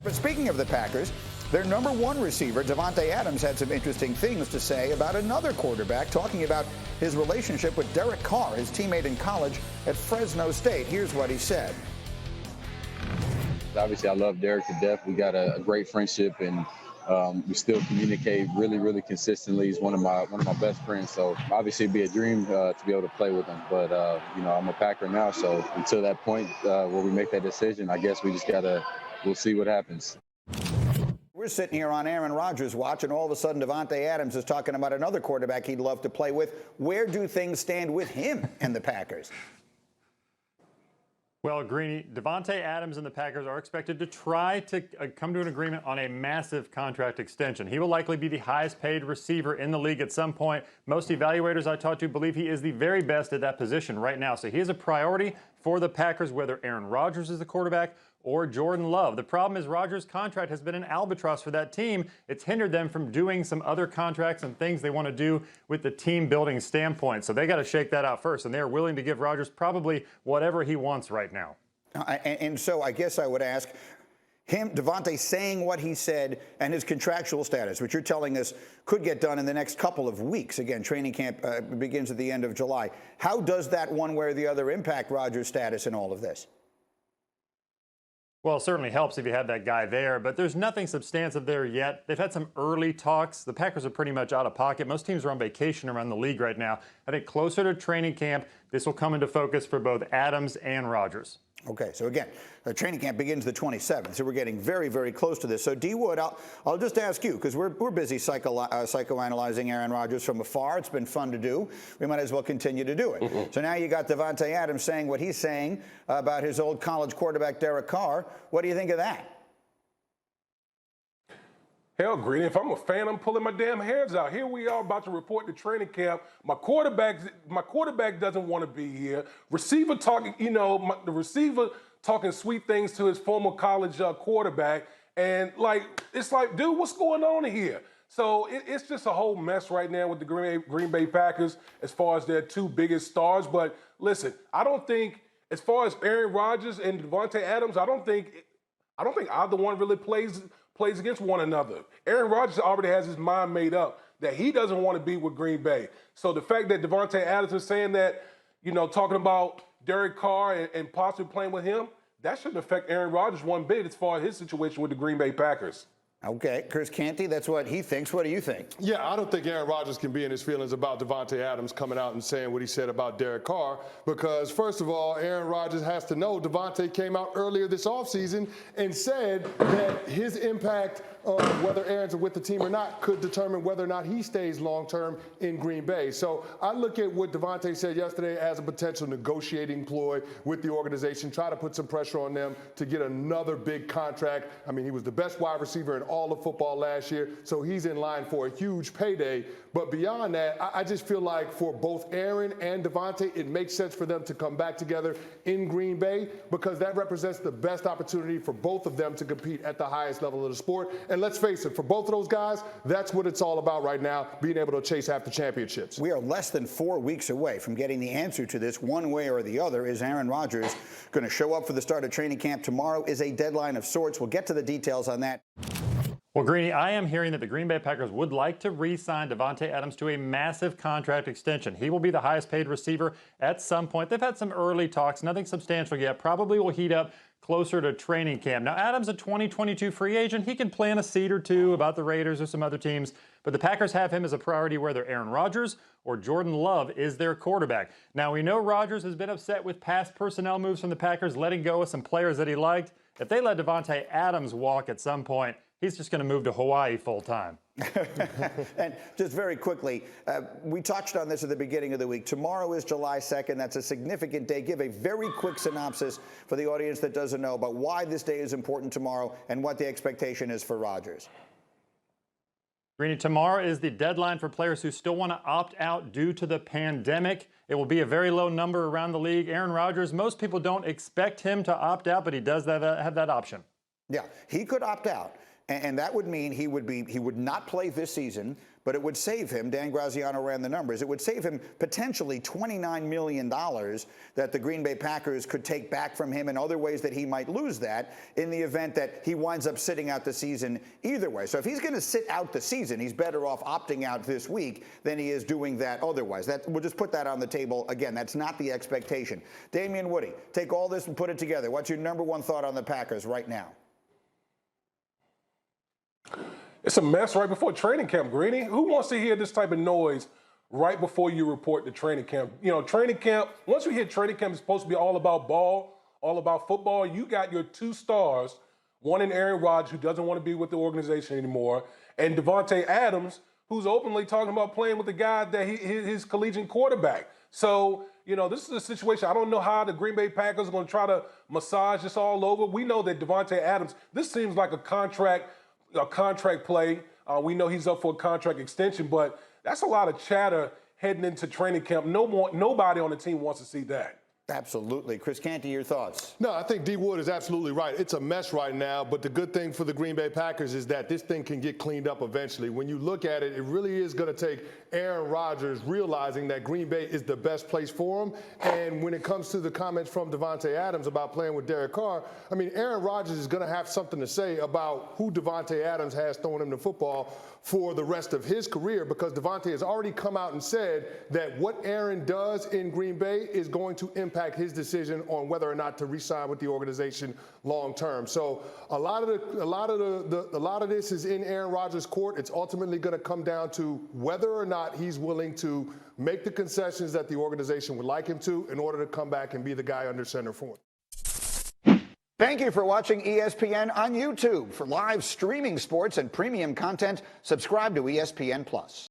But speaking of the Packers, their number one receiver, Davante Adams, had some interesting things to say about another quarterback, talking about his relationship with Derek Carr, his teammate in college at Fresno State. Here's what he said. Obviously, I love Derek to death. We got a great friendship, and we still communicate really consistently. He's one of my best friends. So obviously, it'd be a dream to be able to play with him. But I'm a Packer now, so until that point where we make that decision, I guess we just we'll see what happens. We're sitting here on Aaron Rodgers' watch, and all of a sudden Davante Adams is talking about another quarterback he'd love to play with. Where do things stand with him and the Packers? Well, Greeny, Davante Adams and the Packers are expected to try to come to an agreement on a massive contract extension. He will likely be the highest paid receiver in the league at some point. Most evaluators I talked to believe he is the very best at that position right now. So he is a priority for the Packers, whether Aaron Rodgers is the quarterback or Jordan Love. The problem is Rodgers' contract has been an albatross for that team. It's hindered them from doing some other contracts and things they want to do with the team building standpoint. So they got to shake that out first, and they're willing to give Rodgers probably whatever he wants right now. And so I guess I would ask him, Davante, saying what he said and his contractual status, which you're telling us could get done in the next couple of weeks. Again, training camp begins at the end of July. How does that one way or the other impact Rodgers' status in all of this? Well, it certainly helps if you have that guy there, but there's nothing substantive there yet. They've had some early talks. The Packers are pretty much out of pocket. Most teams are on vacation around the league right now. I think closer to training camp, this will come into focus for both Adams and Rodgers. Okay, so again, the training camp begins the 27th, so we're getting very close to this. So, D. Wood, I'll just ask you, because we're busy psychoanalyzing Aaron Rodgers from afar. It's been fun to do. We might as well continue to do it. So now you got Davante Adams saying what he's saying about his old college quarterback, Derek Carr. What do you think of that? Hell, Greeny, if I'm a fan, I'm pulling my damn hairs out. Here we are about to report to training camp. My quarterback doesn't want to be here. Receiver talking, the receiver talking sweet things to his former college quarterback. And, it's like, dude, what's going on here? So it's just a whole mess right now with the Green Bay Packers as far as their two biggest stars. But listen, I don't think, as far as Aaron Rodgers and Davante Adams, I don't think either one really plays against one another. Aaron Rodgers already has his mind made up that he doesn't want to be with Green Bay. So the fact that Davante Adams is saying that, talking about Derek Carr and possibly playing with him, that shouldn't affect Aaron Rodgers one bit as far as his situation with the Green Bay Packers. Okay, Chris Canty, that's what he thinks. What do you think? Yeah, I don't think Aaron Rodgers can be in his feelings about Davante Adams coming out and saying what he said about Derek Carr because, first of all, Aaron Rodgers has to know Davante came out earlier this offseason and said that his impact on whether Aaron's with the team or not could determine whether or not he stays long-term in Green Bay. So I look at what Davante said yesterday as a potential negotiating ploy with the organization, try to put some pressure on them to get another big contract. I mean, he was the best wide receiver in all of football last year, so he's in line for a huge payday. But beyond that, I just feel like for both Aaron and Davante, it makes sense for them to come back together in Green Bay because that represents the best opportunity for both of them to compete at the highest level of the sport. And let's face it, for both of those guys, that's what it's all about right now, being able to chase after championships. We are less than 4 weeks away from getting the answer to this one way or the other. Is Aaron Rodgers going to show up for the start of training camp? Tomorrow is a deadline of sorts. We'll get to the details on that. Well, Greeny, I am hearing that the Green Bay Packers would like to re-sign Davante Adams to a massive contract extension. He will be the highest paid receiver at some point. They've had some early talks, nothing substantial yet. Probably will heat up closer to training camp. Now, Adams, a 2022 free agent, he can plant a seed or two about the Raiders or some other teams, but the Packers have him as a priority whether Aaron Rodgers or Jordan Love is their quarterback. Now, we know Rodgers has been upset with past personnel moves from the Packers, letting go of some players that he liked. If they let Davante Adams walk at some point, he's just going to move to Hawaii full time. And just very quickly, we touched on this at the beginning of the week. Tomorrow is July 2nd. That's a significant day. Give a very quick synopsis for the audience that doesn't know about why this day is important tomorrow and what the expectation is for Rodgers. Greeny, tomorrow is the deadline for players who still want to opt out due to the pandemic. It will be a very low number around the league. Aaron Rodgers, most people don't expect him to opt out, but he does have that option. Yeah, he could opt out. And that would mean he would not play this season, but it would save him, Dan Graziano ran the numbers, it would save him potentially $29 million that the Green Bay Packers could take back from him in other ways that he might lose that in the event that he winds up sitting out the season either way. So if he's going to sit out the season, he's better off opting out this week than he is doing that otherwise. We'll just put that on the table. Again, that's not the expectation. Damien Woody, take all this and put it together. What's your number one thought on the Packers right now? It's a mess right before training camp, Greeny. Who wants to hear this type of noise right before you report to training camp? You know, training camp, once you hit training camp, it's supposed to be all about ball, all about football. You got your two stars, one in Aaron Rodgers, who doesn't want to be with the organization anymore, and Davante Adams, who's openly talking about playing with the guy that his collegiate quarterback. So, you know, this is a situation. I don't know how the Green Bay Packers are going to try to massage this all over. We know that Davante Adams, this seems like a contract play. We know he's up for a contract extension, but that's a lot of chatter heading into training camp. Nobody on the team wants to see that. Absolutely. Chris Canty, your thoughts? No, I think D. Wood is absolutely right. It's a mess right now, but the good thing for the Green Bay Packers is that this thing can get cleaned up eventually. When you look at it, it really is going to take Aaron Rodgers realizing that Green Bay is the best place for him. And when it comes to the comments from Davante Adams about playing with Derek Carr, I mean, Aaron Rodgers is going to have something to say about who Davante Adams has throwing him the football for the rest of his career, because Davante has already come out and said that what Aaron does in Green Bay is going to impact his decision on whether or not to re-sign with the organization long term. So a lot of this is in Aaron Rodgers' court. It's ultimately going to come down to whether or not he's willing to make the concessions that the organization would like him to in order to come back and be the guy under center for him. Thank you for watching ESPN on YouTube. For live streaming sports and premium content, subscribe to ESPN+.